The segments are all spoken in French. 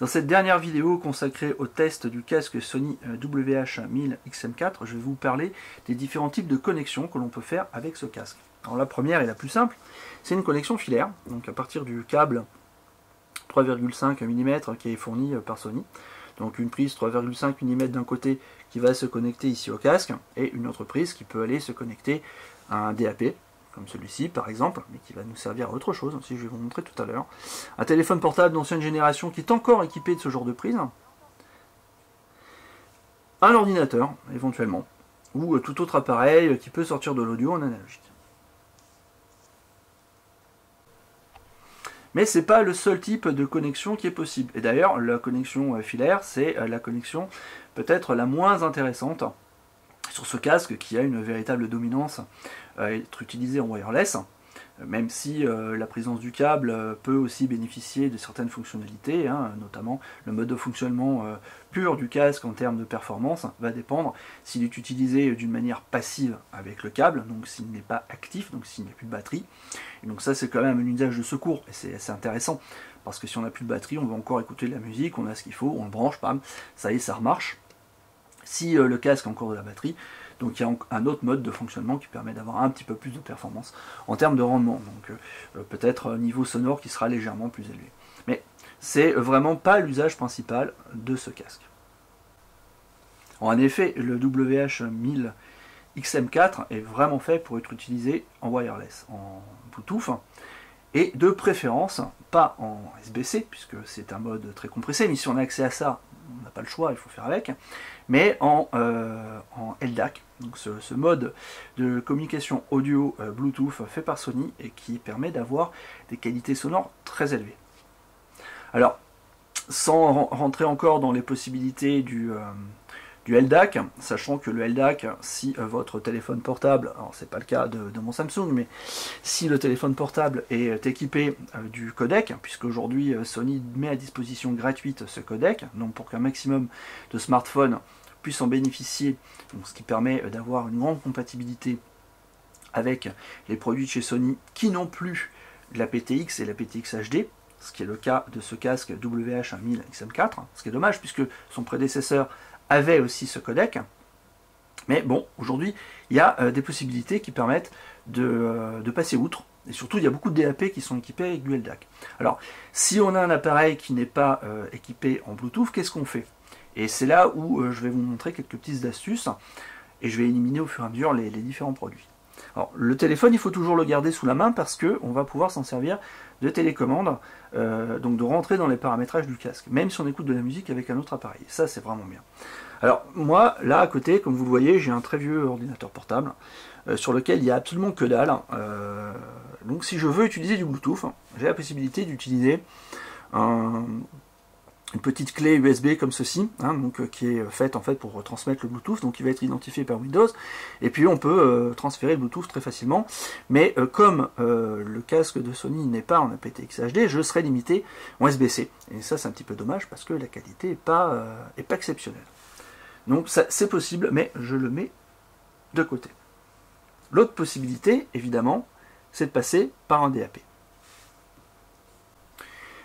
Dans cette dernière vidéo consacrée au test du casque Sony WH-1000XM4, je vais vous parler des différents types de connexions que l'on peut faire avec ce casque. Alors la première et la plus simple, c'est une connexion filaire, donc à partir du câble 3,5 mm qui est fourni par Sony. Donc une prise 3,5 mm d'un côté qui va se connecter ici au casque, et une autre prise qui peut aller se connecter à un DAP, comme celui-ci par exemple, mais qui va nous servir à autre chose, si je vais vous montrer tout à l'heure. Un téléphone portable d'ancienne génération qui est encore équipé de ce genre de prise. Un ordinateur, éventuellement, ou tout autre appareil qui peut sortir de l'audio en analogique. Mais ce n'est pas le seul type de connexion qui est possible. Et d'ailleurs, la connexion filaire, c'est la connexion peut-être la moins intéressante sur ce casque qui a une véritable dominance à être utilisé en wireless, même si la présence du câble peut aussi bénéficier de certaines fonctionnalités, notamment le mode de fonctionnement pur du casque en termes de performance va dépendre s'il est utilisé d'une manière passive avec le câble, donc s'il n'est pas actif, donc s'il n'y a plus de batterie. Et donc ça c'est quand même un usage de secours, et c'est assez intéressant, parce que si on n'a plus de batterie, on va encore écouter de la musique, on a ce qu'il faut, on le branche, bam, ça y est, ça remarche. Si le casque a encore de la batterie, donc il y a un autre mode de fonctionnement qui permet d'avoir un petit peu plus de performance en termes de rendement, donc peut-être un niveau sonore qui sera légèrement plus élevé. Mais c'est vraiment pas l'usage principal de ce casque. En effet, le WH-1000XM4 est vraiment fait pour être utilisé en wireless, en Bluetooth, et de préférence pas en SBC, puisque c'est un mode très compressé, mais si on a accès à ça, on n'a pas le choix, il faut faire avec, mais en LDAC, donc ce mode de communication audio Bluetooth fait par Sony et qui permet d'avoir des qualités sonores très élevées. Alors, sans rentrer encore dans les possibilités du LDAC, sachant que le LDAC, si votre téléphone portable, alors c'est pas le cas de mon Samsung, mais si le téléphone portable est équipé du codec, puisque aujourd'hui Sony met à disposition gratuite ce codec, donc pour qu'un maximum de smartphones puissent en bénéficier, donc ce qui permet d'avoir une grande compatibilité avec les produits de chez Sony qui n'ont plus la PTX et la PTX HD, ce qui est le cas de ce casque WH-1000XM4, ce qui est dommage puisque son prédécesseur avait aussi ce codec, mais bon, aujourd'hui il y a des possibilités qui permettent de passer outre, et surtout il y a beaucoup de DAP qui sont équipés avec du LDAC. Alors, si on a un appareil qui n'est pas équipé en Bluetooth, qu'est-ce qu'on fait? Et c'est là où je vais vous montrer quelques petites astuces, et je vais éliminer au fur et à mesure les différents produits. Alors, le téléphone, il faut toujours le garder sous la main parce qu'on va pouvoir s'en servir de télécommande, donc de rentrer dans les paramétrages du casque, même si on écoute de la musique avec un autre appareil. Ça, c'est vraiment bien. Alors, moi, là, à côté, comme vous le voyez, j'ai un très vieux ordinateur portable sur lequel il n'y a absolument que dalle. Donc, si je veux utiliser du Bluetooth, j'ai la possibilité d'utiliser une petite clé USB comme ceci, donc, qui est faite en fait pour transmettre le Bluetooth, donc il va être identifié par Windows, et puis on peut transférer le Bluetooth très facilement, mais comme le casque de Sony n'est pas en aptX HD, je serai limité en SBC, et ça c'est un petit peu dommage parce que la qualité n'est pas exceptionnelle. Donc c'est possible, mais je le mets de côté. L'autre possibilité, évidemment, c'est de passer par un DAP.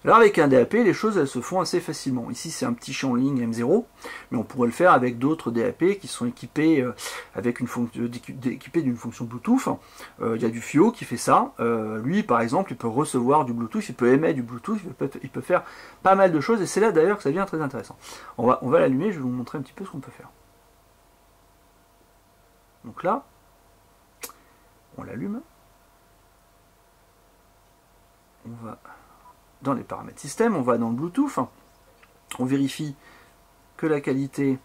Alors avec un DAP, les choses elles se font assez facilement. Ici c'est un petit champ ligne M0, mais on pourrait le faire avec d'autres DAP qui sont équipés d'une fonction Bluetooth. Il y a du FIO qui fait ça. Lui par exemple, il peut recevoir du Bluetooth, il peut émettre du Bluetooth, il peut faire pas mal de choses, et c'est là d'ailleurs que ça devient très intéressant. On va l'allumer, je vais vous montrer un petit peu ce qu'on peut faire. Donc là, on l'allume. On va dans les paramètres système, on va dans le Bluetooth, on vérifie que la qualité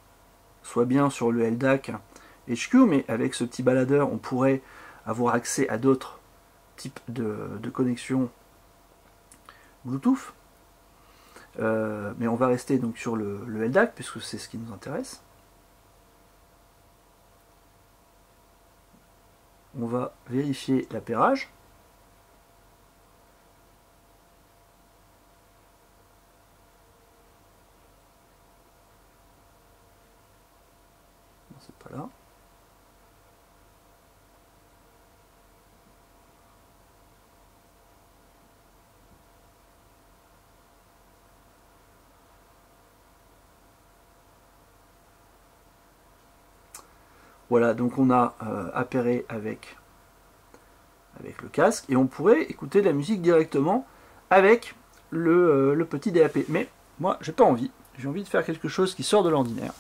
soit bien sur le LDAC HQ, mais avec ce petit baladeur, on pourrait avoir accès à d'autres types de connexions Bluetooth. Mais on va rester donc sur le LDAC, puisque c'est ce qui nous intéresse. On va vérifier l'appairage. C'est pas là. Voilà, donc on a appairé avec le casque, et on pourrait écouter de la musique directement avec le petit DAP. Mais moi, j'ai pas envie. J'ai envie de faire quelque chose qui sort de l'ordinaire.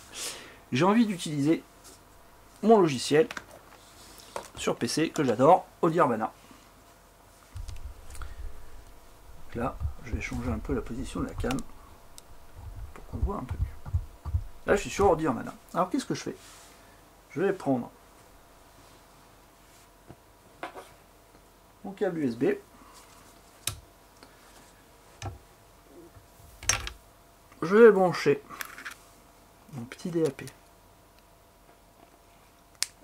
J'ai envie d'utiliser mon logiciel sur PC que j'adore, Audirvana. Là, je vais changer un peu la position de la cam pour qu'on voit un peu mieux. Là, je suis sur Audirvana. Alors, qu'est-ce que je fais? Je vais prendre mon câble USB. Je vais brancher mon petit DAP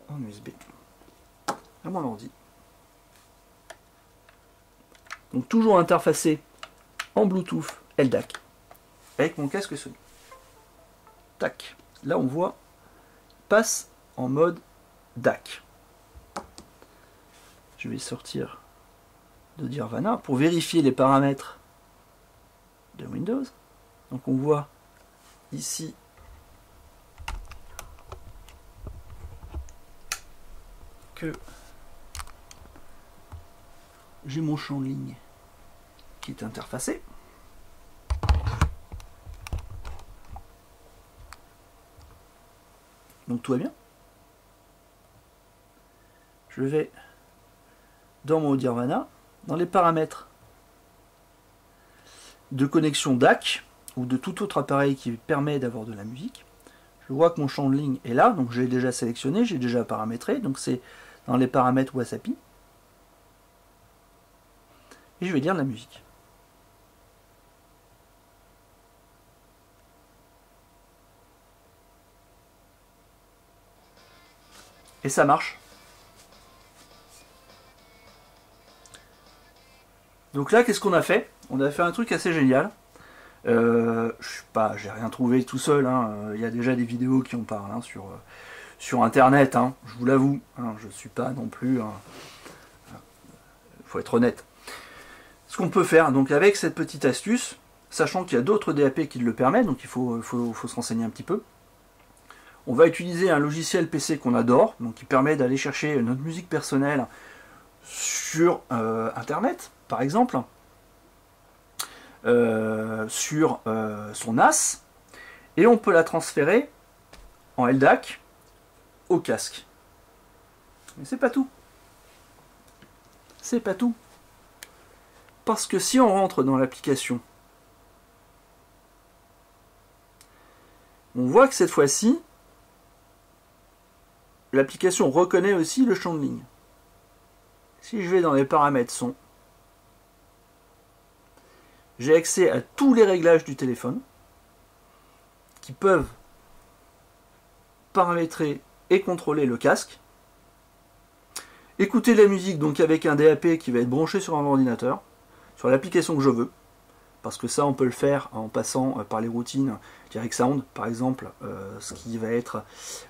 en USB à mon ordi. Donc toujours interfacé en Bluetooth LDAC avec mon casque Sony. Tac. Là on voit, passe en mode DAC. Je vais sortir de Dirvana pour vérifier les paramètres de Windows. Donc on voit ici que j'ai mon champ de ligne qui est interfacé. Donc tout va bien. Je vais dans mon Audirvana, dans les paramètres de connexion DAC ou de tout autre appareil qui permet d'avoir de la musique. Je vois que mon champ de ligne est là, donc j'ai déjà sélectionné, j'ai déjà paramétré, donc c'est dans les paramètres Wasapi. Et je vais lire de la musique. Et ça marche. Donc là, qu'est-ce qu'on a fait? On a fait un truc assez génial. J'ai rien trouvé tout seul. Il y a déjà des vidéos qui en parlent sur Internet. Je vous l'avoue. Je suis pas non plus. Faut être honnête. Ce qu'on peut faire, donc avec cette petite astuce, sachant qu'il y a d'autres DAP qui le permettent, donc il faut se renseigner un petit peu. On va utiliser un logiciel PC qu'on adore, donc qui permet d'aller chercher notre musique personnelle sur Internet, par exemple, sur son NAS, et on peut la transférer en LDAC au casque. Mais c'est pas tout. C'est pas tout. Parce que si on rentre dans l'application, on voit que cette fois-ci, l'application reconnaît aussi le champ de ligne. Si je vais dans les paramètres son, j'ai accès à tous les réglages du téléphone qui peuvent paramétrer et contrôler le casque. Écouter de la musique donc avec un DAP qui va être branché sur un ordinateur, sur l'application que je veux, parce que ça on peut le faire en passant par les routines Direct Sound, par exemple, ce qui va être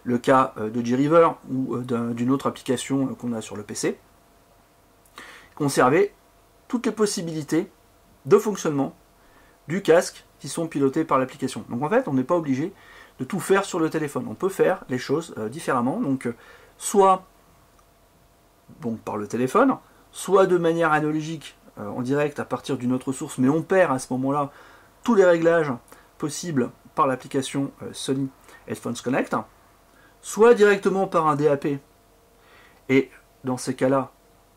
le cas de G-River ou d'une autre application qu'on a sur le PC. Conserver toutes les possibilités de fonctionnement du casque qui sont pilotées par l'application. Donc en fait, on n'est pas obligé de tout faire sur le téléphone. On peut faire les choses différemment. Donc soit par le téléphone, soit de manière analogique en direct à partir d'une autre source, mais on perd à ce moment-là tous les réglages possibles par l'application Sony Headphones Connect, soit directement par un DAP. Et dans ces cas-là,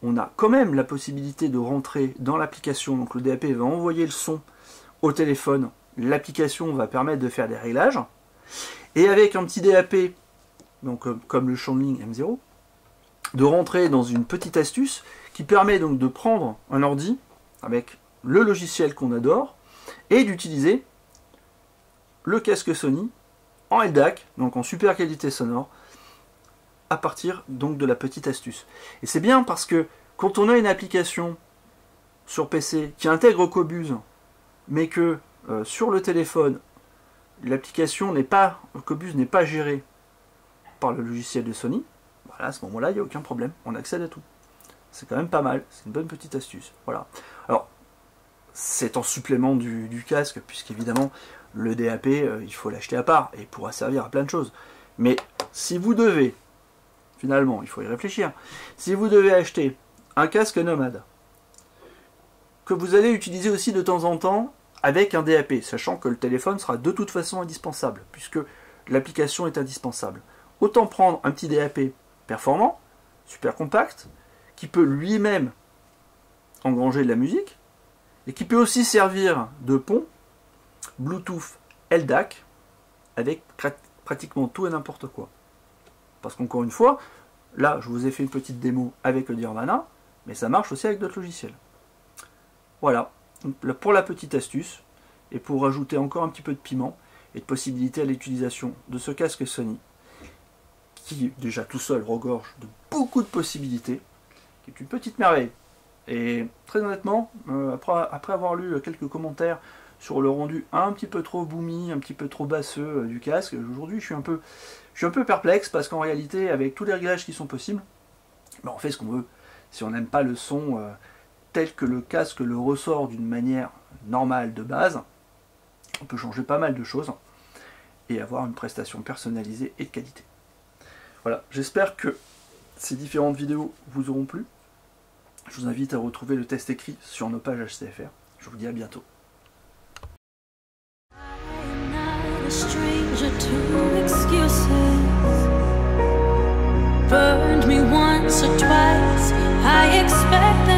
on a quand même la possibilité de rentrer dans l'application. Donc le DAP va envoyer le son au téléphone, l'application va permettre de faire des réglages. Et avec un petit DAP, donc comme le champ de ligne M0, de rentrer dans une petite astuce qui permet donc de prendre un ordi avec le logiciel qu'on adore et d'utiliser le casque Sony en LDAC, donc en super qualité sonore, à partir donc de la petite astuce. Et c'est bien parce que quand on a une application sur PC qui intègre Qobuz, mais que sur le téléphone, l'application Qobuz n'est pas gérée par le logiciel de Sony, voilà, à ce moment-là, il n'y a aucun problème, on accède à tout. C'est quand même pas mal, c'est une bonne petite astuce. Voilà. Alors, c'est en supplément du casque, puisqu'évidemment, le DAP, il faut l'acheter à part, et il pourra servir à plein de choses. Mais si vous devez finalement, il faut y réfléchir. Si vous devez acheter un casque nomade, que vous allez utiliser aussi de temps en temps avec un DAP, sachant que le téléphone sera de toute façon indispensable, puisque l'application est indispensable. Autant prendre un petit DAP performant, super compact, qui peut lui-même engranger de la musique, et qui peut aussi servir de pont Bluetooth LDAC avec pratiquement tout et n'importe quoi. Parce qu'encore une fois, là je vous ai fait une petite démo avec le Nirvana, mais ça marche aussi avec d'autres logiciels. Voilà, pour la petite astuce, et pour rajouter encore un petit peu de piment et de possibilité à l'utilisation de ce casque Sony, qui déjà tout seul regorge de beaucoup de possibilités, qui est une petite merveille. Et très honnêtement, après avoir lu quelques commentaires sur le rendu un petit peu trop boomy, un petit peu trop basseux du casque, aujourd'hui je suis un peu perplexe, parce qu'en réalité, avec tous les réglages qui sont possibles, ben on fait ce qu'on veut. Si on n'aime pas le son tel que le casque le ressort d'une manière normale de base, on peut changer pas mal de choses et avoir une prestation personnalisée et de qualité. Voilà, j'espère que ces différentes vidéos vous auront plu. Je vous invite à retrouver le test écrit sur nos pages HCFR. Je vous dis à bientôt. Burned me once or twice, I expect that